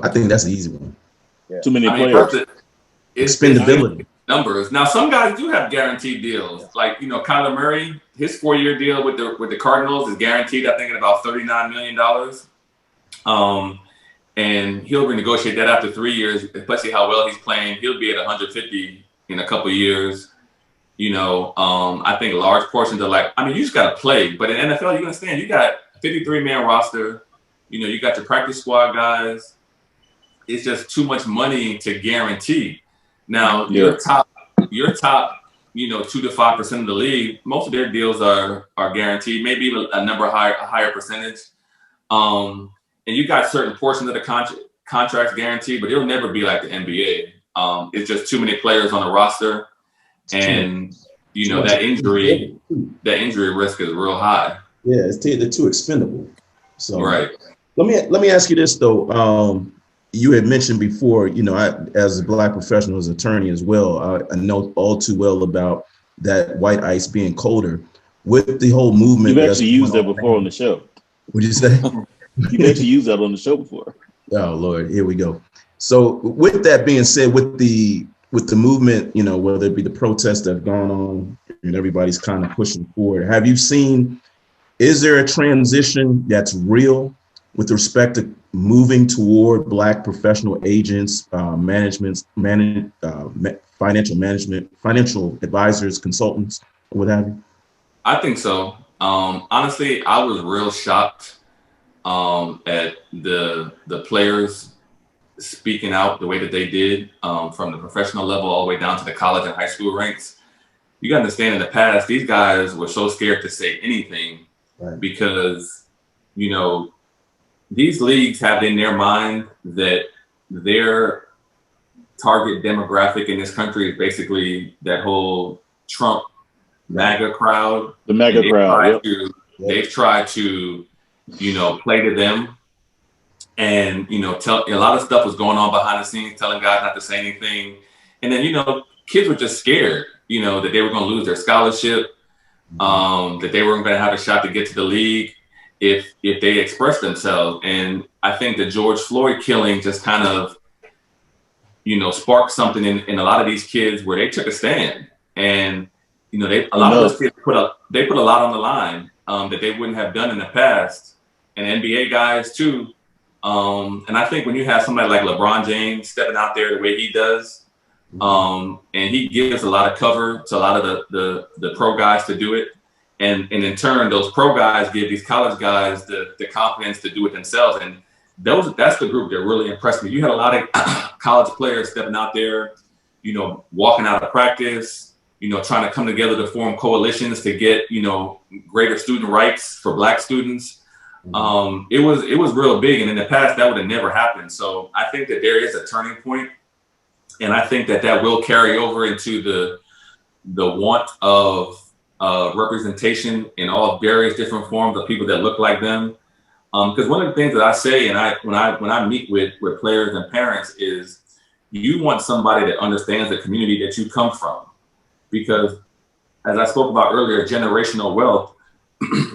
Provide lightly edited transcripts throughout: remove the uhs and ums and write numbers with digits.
I think that's the easy one. Yeah. Too many players. Expendability. Numbers. Now, some guys do have guaranteed deals. Like, Kyler Murray, his 4-year deal with the Cardinals is guaranteed, I think, at about $39 million. And he'll renegotiate that after 3 years, especially how well he's playing. He'll be at 150 in a couple of years. I think large portions are you just got to play. But in NFL, you understand, you got a 53-man roster. You got your practice squad guys. It's just too much money to guarantee. Now, your top, 2 to 5% of the league, most of their deals are guaranteed, maybe a higher percentage. And you got certain portions of the contracts guaranteed, but it'll never be like the NBA. It's just too many players on the roster, and that injury risk is real high. Yeah, they're too expendable. So right. Let me ask you this though. You had mentioned before, I, as a Black professional, as an attorney as well, I know all too well about that white ice being colder. With the whole movement, you've actually used that before on the show. What'd you say? You've actually used that on the show before. Oh Lord, here we go. So with that being said, with the movement, whether it be the protests that have gone on and everybody's kind of pushing forward, have you seen? Is there a transition that's real with respect to moving toward Black professional agents, financial management, financial advisors, consultants, what have you? I think so. Honestly, I was real shocked at the players speaking out the way that they did, from the professional level all the way down to the college and high school ranks. You got to understand, in the past, these guys were so scared to say anything, right, because, these leagues have in their mind that their target demographic in this country is basically that whole Trump MAGA crowd. The MAGA crowd. They've tried to, play to them, and tell a lot of stuff was going on behind the scenes, telling guys not to say anything, and then kids were just scared, that they were going to lose their scholarship, that they weren't going to have a shot to get to the league if they expressed themselves. And I think the George Floyd killing just kind of, sparked something in a lot of these kids where they took a stand, and a lot of those kids put a lot on the line that they wouldn't have done in the past, and NBA guys too. And I think when you have somebody like LeBron James stepping out there the way he does, and he gives a lot of cover to a lot of the pro guys to do it. And in turn, those pro guys give these college guys the confidence to do it themselves. And that's the group that really impressed me. You had a lot of college players stepping out there, walking out of practice, trying to come together to form coalitions to get, greater student rights for Black students. It was real big. And in the past, that would have never happened. So I think that there is a turning point. And I think that will carry over into the want of representation in all various different forms of people that look like them. Because one of the things that I say, and when I meet with players and parents, is you want somebody that understands the community that you come from. Because as I spoke about earlier, generational wealth,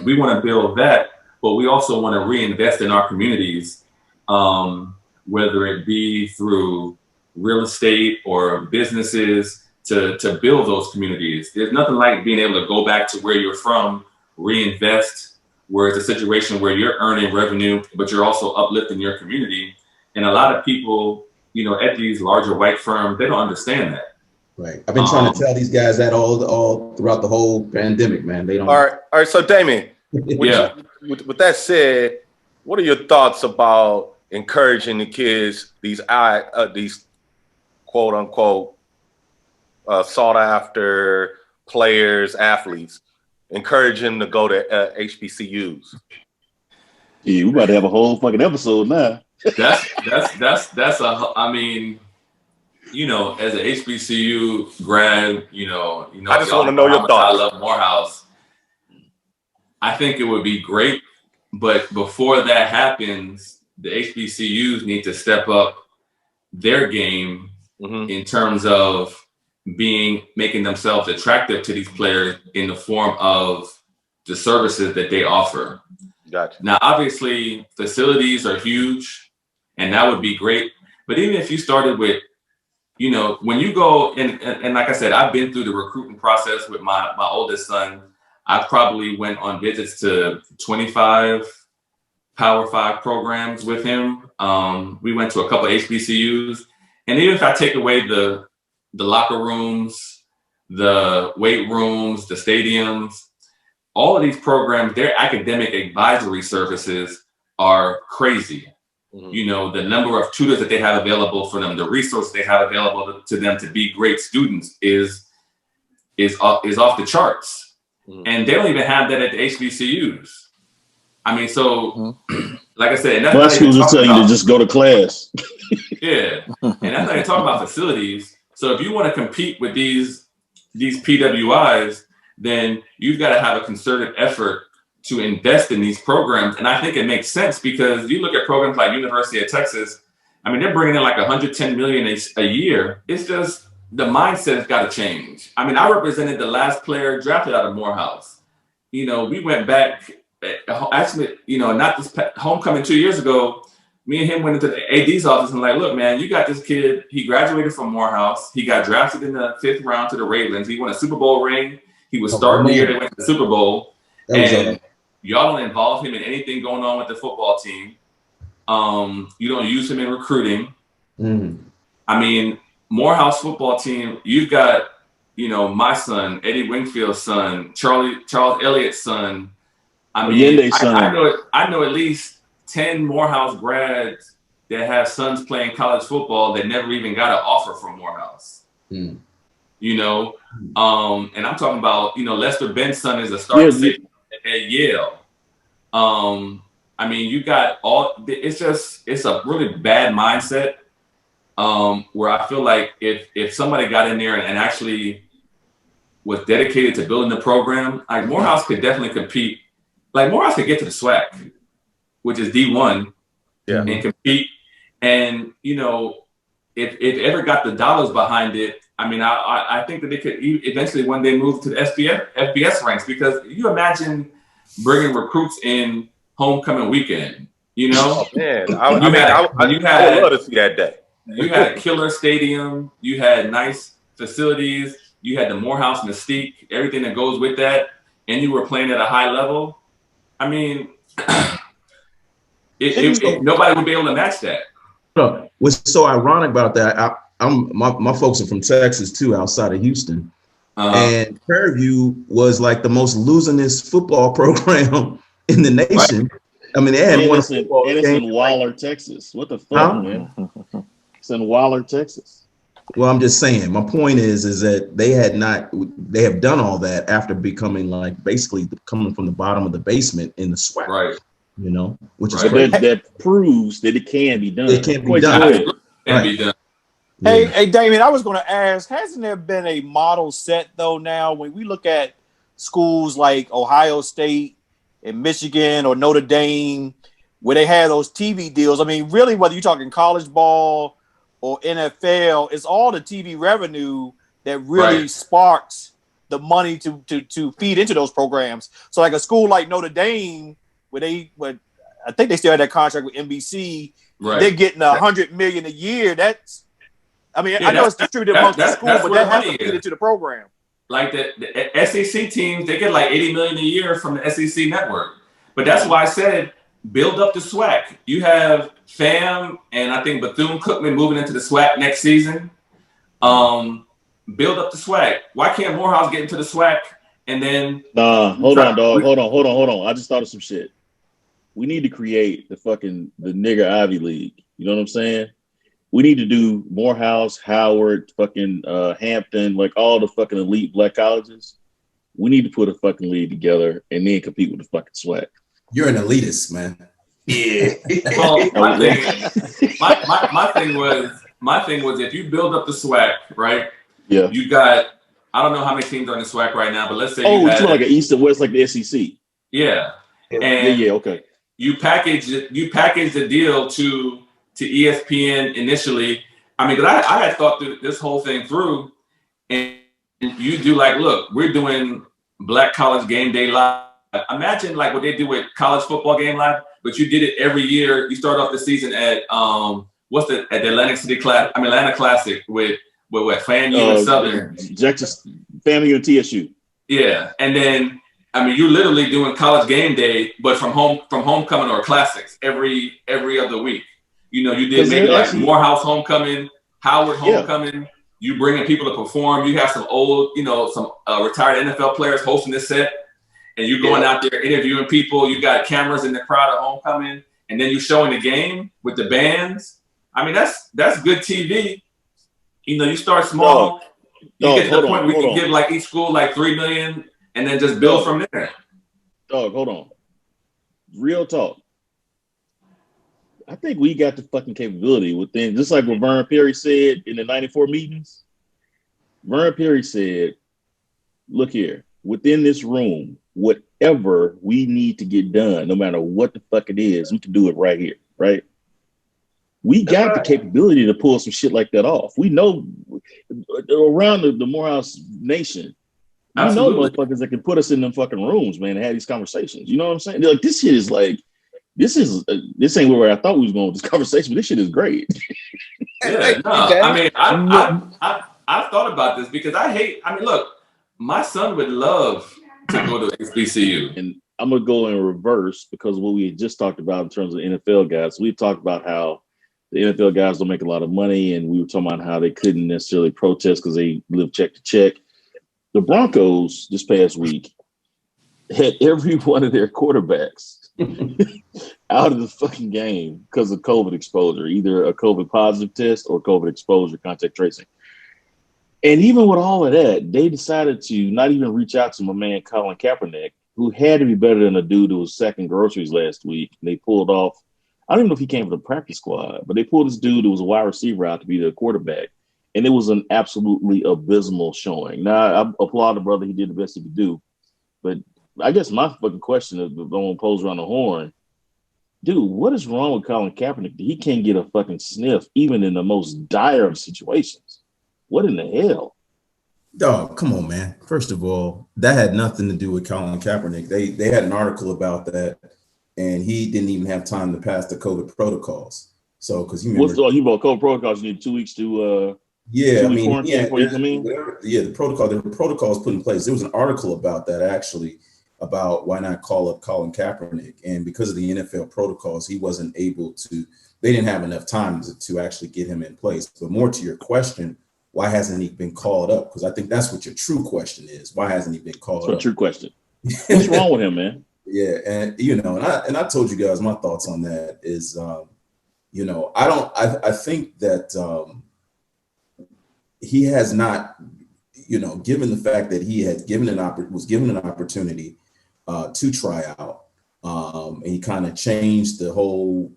we want to build that, but we also want to reinvest in our communities, whether it be through real estate or businesses, to build those communities. There's nothing like being able to go back to where you're from, reinvest, where it's a situation where you're earning revenue, but you're also uplifting your community. And a lot of people, at these larger white firms, they don't understand that. Right. I've been trying to tell these guys that all throughout the whole pandemic, man. They don't. All right. So, Damien, with that said, what are your thoughts about encouraging the kids, these quote unquote sought after players, athletes, encouraging them to go to HBCUs? Yeah, we about to have a whole fucking episode now. As an HBCU grad, I just want to know your thoughts. I love Morehouse. I think it would be great, but before that happens, the HBCUs need to step up their game in terms of making themselves attractive to these players in the form of the services that they offer. Gotcha. Now, obviously, facilities are huge, and that would be great. But even if you started with, you know, when you go and like I said, I've been through the recruiting process with my oldest son. I probably went on visits to 25 Power 5 programs with him. We went to a couple of HBCUs, and even if I take away the locker rooms, the weight rooms, the stadiums, all of these programs, their academic advisory services are crazy. Mm-hmm. You know, the number of tutors that they have available for them, the resources they have available to them to be great students is off the charts. Mm-hmm. And they don't even have that at the HBCUs. I mean, so like I said, and that's most schools will tell you to just go to class. Yeah, and that's not even talking about facilities. So if you want to compete with these PWIs, then you've got to have a concerted effort to invest in these programs. And I think it makes sense because you look at programs like University of Texas. I mean, they're bringing in like $110 million a year. It's just the mindset has got to change. I mean, I represented the last player drafted out of Morehouse. You know, we went back. Actually, you know, not this homecoming 2 years ago. Me and him went into the AD's office and like, look, man, you got this kid. He graduated from Morehouse. He got drafted in the 5th round to the Ravens. He won a Super Bowl ring. He was starting the year they went to the Super Bowl. And y'all don't involve him in anything going on with the football team. You don't use him in recruiting. Mm. I mean, Morehouse football team, you've got, you know, my son, Eddie Wingfield's son, Charles Elliott's son. I mean, I know at least 10 Morehouse grads that have sons playing college football that never even got an offer from Morehouse. Mm. You know, and I'm talking about, you know, Lester Ben's son is a starting safety at Yale. I mean, you got it's a really bad mindset where I feel like if somebody got in there and actually was dedicated to building the program, like Morehouse could definitely compete. Like Morehouse could get to the SWAC, which is D1, and compete. And, you know, if it ever got the dollars behind it, I mean, I think that they could eventually one day move to the FBS ranks, because you imagine bringing recruits in homecoming weekend, you know? Oh, man, I would love to see that day. You had a killer stadium. You had nice facilities. You had the Morehouse mystique, everything that goes with that. And you were playing at a high level. I mean, nobody would be able to match that. What's so ironic about that, my folks are from Texas too, outside of Houston. And Prairie View was like the most losingest football program in the nation. Right. I mean, they had one football game. It's in Waller, Texas. What the fuck, man? It's in Waller, Texas. Well, I'm just saying, my point is that they have done all that after becoming like basically coming from the bottom of the basement in the SWAC. Right. You know, which is that proves that it can be done. It can be done. It can be done. Hey, Damien, I was going to ask, hasn't there been a model set though now when we look at schools like Ohio State and Michigan or Notre Dame, where they have those TV deals? I mean, really, whether you're talking college ball or NFL, it's all the TV revenue that really sparks the money to feed into those programs. So like a school like Notre Dame, where I think they still had that contract with NBC, they're getting $100 million a year. That's, I mean, I know it's distributed amongst the school, but that has to feed into the program. Like the SEC teams, they get like $80 million a year from the SEC network. But that's why I said build up the SWAC. You have FAM and I think Bethune-Cookman moving into the SWAC next season. Build up the SWAC. Why can't Morehouse get into the SWAC and then? Hold on, dog. Hold on. I just thought of some shit. We need to create the nigger Ivy League. You know what I'm saying? We need to do Morehouse, Howard, Hampton, like all the fucking elite black colleges. We need to put a fucking league together and then compete with the fucking SWAC. You're an elitist, man. Yeah. Well, my thing was if you build up the SWAC, right? Yeah. You got, I don't know how many teams are in the SWAC right now, but let's say it's like an East and West, like the SEC. Yeah. And okay. You package the deal to ESPN initially. I mean, because I had thought through this whole thing through, and you do like, look, we're doing Black College Game Day Live. Imagine like what they do with College Football Game Live. but you did it every year. You start off the season at at the Atlanta Classic with what FAMU and Southern, Texas, FAMU and TSU. Yeah, and then you're literally doing college game day, but from homecoming or classics every other week. You did maybe like Morehouse homecoming, Howard homecoming. Yeah. You bringing people to perform. You have some old, some retired NFL players hosting this set, and you're going out there interviewing people. You got cameras in the crowd at homecoming, and then you're showing the game with the bands. That's good TV. You start small. You get to the point where you can give like each school like $3 million, and then just build from there. Dog, hold on. Real talk. I think we got the fucking capability within, just like what Vern Perry said in the 94 meetings. Vern Perry said, look here, within this room, whatever we need to get done, no matter what the fuck it is, we can do it right here, right? We got the capability to pull some shit like that off. We know around the Morehouse Nation, we know motherfuckers that can put us in them fucking rooms, man, and have these conversations. You know what I'm saying? They're like, this shit is like, this ain't where I thought we was going with this conversation, but this shit is great. Yeah, no, I've thought about this because look, my son would love to go to HBCU. And I'm going to go in reverse because what we had just talked about in terms of NFL guys, we talked about how the NFL guys don't make a lot of money, and we were talking about how they couldn't necessarily protest because they live check to check. The Broncos this past week had every one of their quarterbacks out of the fucking game because of COVID exposure, either a COVID positive test or COVID exposure, contact tracing. And even with all of that, they decided to not even reach out to my man, Colin Kapernick, who had to be better than a dude who was sacking groceries last week. They pulled off, I don't even know if he came from the practice squad, but they pulled this dude who was a wide receiver out to be the quarterback. And it was an absolutely abysmal showing. Now, I applaud the brother. He did the best he could do. But I guess my fucking question is, I'm going to pose around the horn. Dude, what is wrong with Colin Kaepernick? He can't get a fucking sniff, even in the most dire of situations. What in the hell? Dog, come on, man. First of all, that had nothing to do with Colin Kaepernick. They had an article about that, and he didn't even have time to pass the COVID protocols. So, because you remember, you about COVID protocols, you need 2 weeks to quarantine before you come in. The protocols put in place. There was an article about that actually, about why not call up Colin Kaepernick, and because of the NFL protocols, he wasn't able to. They didn't have enough time to actually get him in place. But more to your question, why hasn't he been called up? Because I think that's what your true question is. Why hasn't he been called up? That's a true question. What's wrong with him, man? Yeah, and I told you guys my thoughts on that is, I think that he has not, given the fact that he had was given an opportunity to try out, and he kind of changed the whole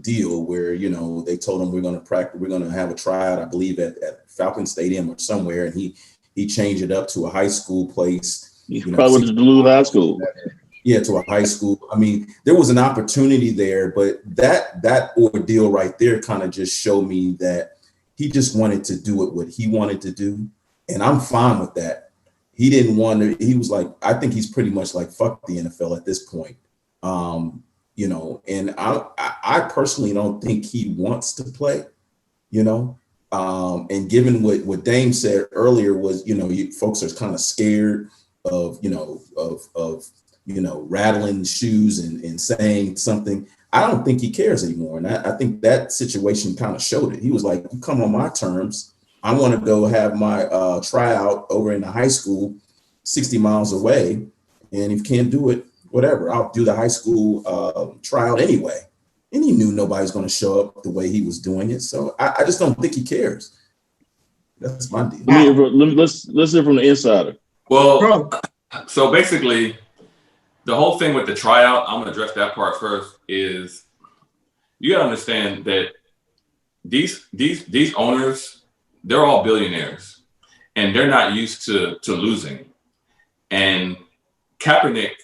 deal where they told him we're going to have a tryout, I believe at Falcon Stadium or somewhere, and he changed it up to a high school place. He probably went to Duluth High School. Yeah, to a high school. I mean, there was an opportunity there, but that ordeal right there kind of just showed me that he just wanted to do what he wanted to do, and I'm fine with that. He didn't want to. He was like, I think he's pretty much like, fuck the NFL at this point. And I personally don't think he wants to play, and given what Dame said earlier was, folks are kind of scared of rattling shoes and saying something. I don't think he cares anymore. And I think that situation kind of showed it. He was like, you come on my terms. I want to go have my tryout over in the high school 60 miles away. And if you can't do it, whatever, I'll do the high school tryout anyway. And he knew nobody's going to show up the way he was doing it. So I just don't think he cares. That's my deal. Let's hear from the insider. Well, so basically, the whole thing with the tryout, I'm going to address that part first, is you got to understand that these owners, they're all billionaires, and they're not used to losing. And Kaepernick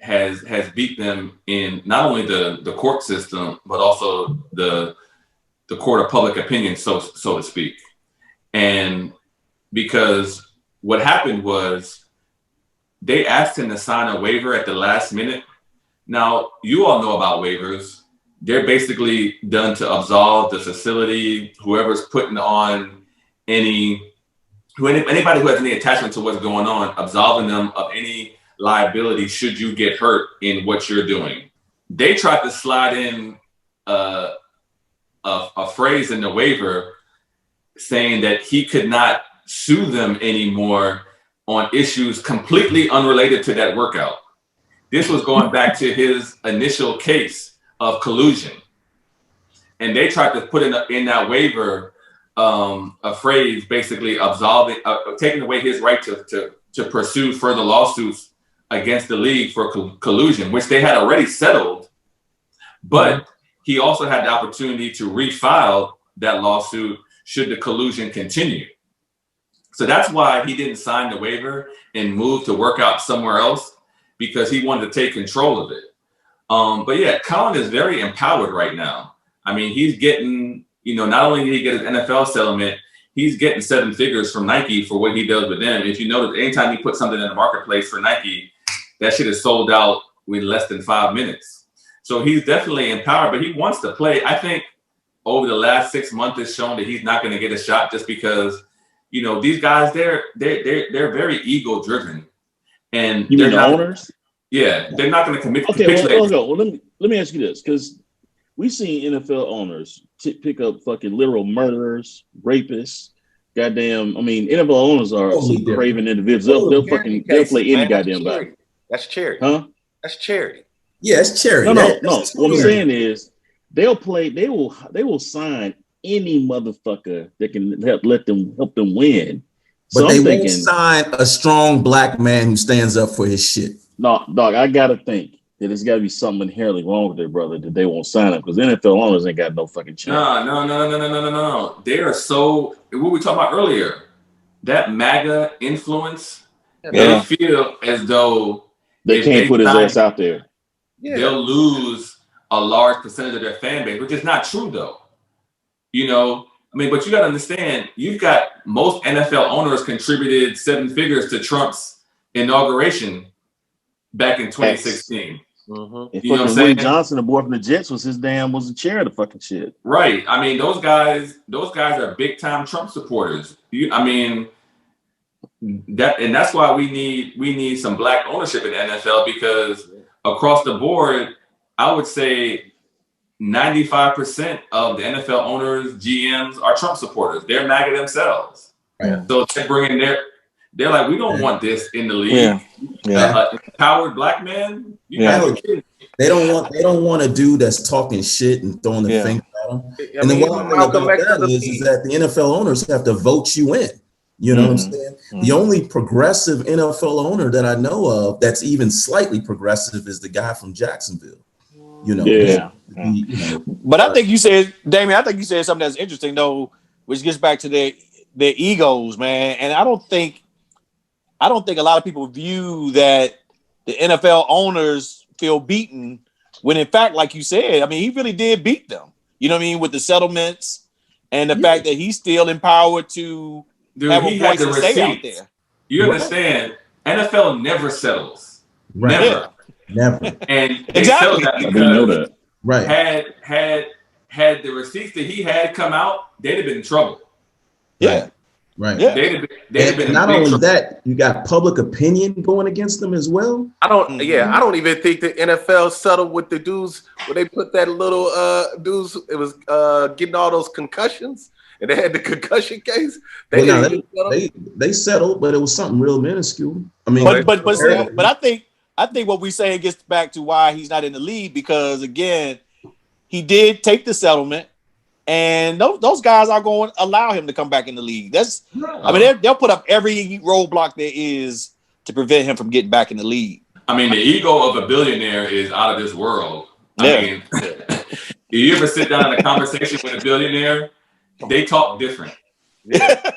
has beat them in not only the court system, but also the court of public opinion, so to speak. And because what happened was they asked him to sign a waiver at the last minute Now, you all know about waivers. They're basically done to absolve the facility, whoever's putting on anybody who has any attachment to what's going on, absolving them of any liability should you get hurt in what you're doing. They tried to slide in a phrase in the waiver saying that he could not sue them anymore on issues completely unrelated to that workout. This was going back to his initial case of collusion. And they tried to put in that waiver a phrase basically absolving, taking away his right to pursue further lawsuits against the league for collusion, which they had already settled. But he also had the opportunity to refile that lawsuit should the collusion continue. So that's why he didn't sign the waiver and move to work out somewhere else, because he wanted to take control of it. But yeah, Colin is very empowered right now. I mean, he's getting, not only did he get his NFL settlement, he's getting 7 figures from Nike for what he does with them. If you notice, anytime he puts something in the marketplace for Nike, that shit is sold out in less than 5 minutes. So he's definitely empowered, but he wants to play. I think over the last 6 months has shown that he's not going to get a shot just because, these guys, they're very ego driven. And you mean the owners? Yeah, they're not going to commit. Okay, well, let me ask you this, because we've seen NFL owners pick up fucking literal murderers, rapists. Goddamn, I mean, NFL owners are some craven individuals. They'll play any goddamn body. That's charity. Huh? That's charity. Yeah, it's charity. No. What I'm saying is they will sign any motherfucker that can help them win. But so they won't sign a strong black man who stands up for his shit. No, dog, I gotta think that there's gotta be something inherently wrong with their brother that they won't sign him, because NFL owners ain't got no fucking chance. No. They are so, what we talked about earlier, that MAGA influence, they feel as though they can't put his ass out there. They'll lose a large percentage of their fan base, which is not true though. But you got to understand, you've got most NFL owners contributed 7 figures to Trump's inauguration back in 2016. Mm-hmm. You know what I'm saying? Johnson, the boy from the Jets, was the chair of the fucking shit. Right. I mean, those guys are big time Trump supporters. That's why we need some black ownership in the NFL, because across the board, I would say 95% of the NFL owners, GMs are Trump supporters. They're MAGA themselves. Right. So they're bringing they're like, we don't want this in the league. Empowered black man. They don't want a dude that's talking shit and throwing the finger at them. And then what I'm about that is that the NFL owners have to vote you in. You know what I'm saying? Mm-hmm. The only progressive NFL owner that I know of that's even slightly progressive is the guy from Jacksonville. But I think you said, Damien, something that's interesting though, which gets back to their egos, man. And I don't think a lot of people view that the NFL owners feel beaten when, in fact, like you said, I mean, he really did beat them. You know what I mean? With the settlements and the fact that he's still empowered to have a voice and stay out there. You understand? NFL never settles. Right. Never. And they settled that because right. Had the receipts that he had come out, they'd have been in trouble. Yeah. Right. Yeah. They'd have been not only that, you got public opinion going against them as well. I don't even think the NFL settled with the dudes where they put that little dudes. It was getting all those concussions, and they had the concussion case. They settled, but it was something real minuscule. I mean, but I think what we say gets back to why he's not in the league, because again, he did take the settlement. And those guys are going to allow him to come back in the league. They'll put up every roadblock there is to prevent him from getting back in the league. I mean, the ego of a billionaire is out of this world. I mean, if you ever sit down in a conversation with a billionaire, they talk different. Yeah.